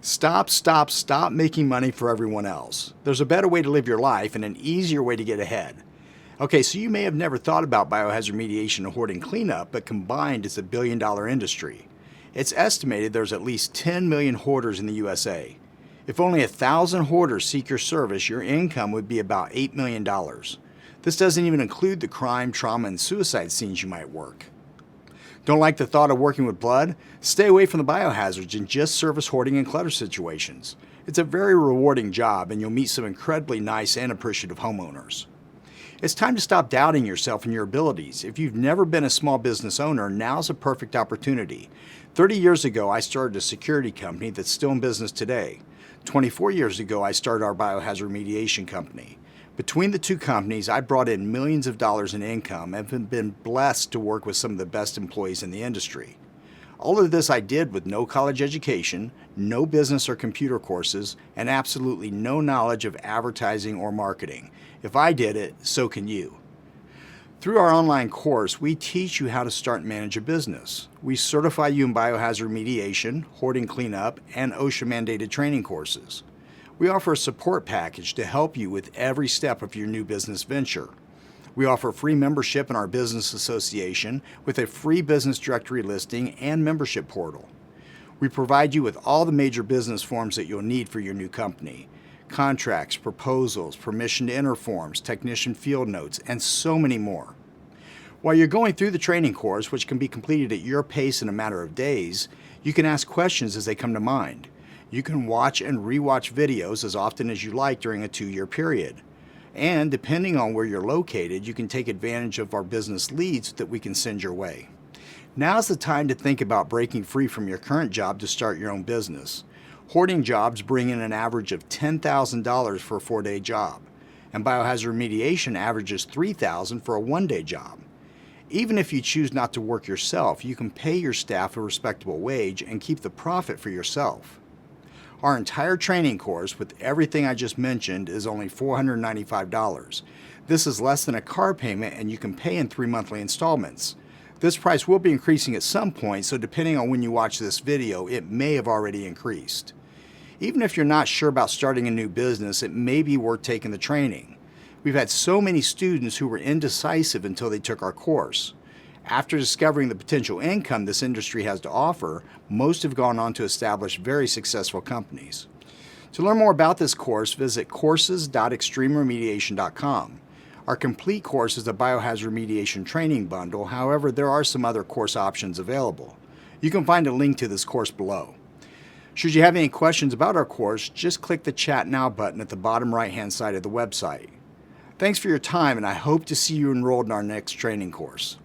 Stop making money for everyone else. There's a better way to live your life and an easier way to get ahead. Okay, so you may have never thought about biohazard remediation and hoarding cleanup, but combined it's a billion-dollar industry. It's estimated there's at least 10 million hoarders in the USA. If only 1,000 hoarders seek your service, your income would be about $8 million. This doesn't even include the crime, trauma, and suicide scenes you might work. Don't like the thought of working with blood? Stay away from the biohazards and just service hoarding and clutter situations. It's a very rewarding job and you'll meet some incredibly nice and appreciative homeowners. It's time to stop doubting yourself and your abilities. If you've never been a small business owner, now's a perfect opportunity. 30 years ago, I started a security company that's still in business today. 24 years ago, I started our biohazard remediation company. Between the two companies, I brought in millions of dollars in income and have been blessed to work with some of the best employees in the industry. All of this I did with no college education, no business or computer courses, and absolutely no knowledge of advertising or marketing. If I did it, so can you. Through our online course, we teach you how to start and manage a business. We certify you in biohazard remediation, hoarding cleanup, and OSHA-mandated training courses. We offer a support package to help you with every step of your new business venture. We offer free membership in our business association with a free business directory listing and membership portal. We provide you with all the major business forms that you'll need for your new company. Contracts, proposals, permission to enter forms, technician field notes, and so many more. While you're going through the training course, which can be completed at your pace in a matter of days, you can ask questions as they come to mind. You can watch and rewatch videos as often as you like during a 2-year period. And depending on where you're located, you can take advantage of our business leads that we can send your way. Now's the time to think about breaking free from your current job to start your own business. Hoarding jobs bring in an average of $10,000 for a 4-day job, and biohazard remediation averages $3,000 for a 1-day job. Even if you choose not to work yourself, you can pay your staff a respectable wage and keep the profit for yourself. Our entire training course with everything I just mentioned is only $495. This is less than a car payment and you can pay in 3 monthly installments. This price will be increasing at some point, so depending on when you watch this video, it may have already increased. Even if you're not sure about starting a new business, it may be worth taking the training. We've had so many students who were indecisive until they took our course. After discovering the potential income this industry has to offer, most have gone on to establish very successful companies. To learn more about this course, visit courses.extremeremediation.com. Our complete course is a biohazard remediation training bundle. However, there are some other course options available. You can find a link to this course below. Should you have any questions about our course, just click the Chat Now button at the bottom right-hand side of the website. Thanks for your time, and I hope to see you enrolled in our next training course.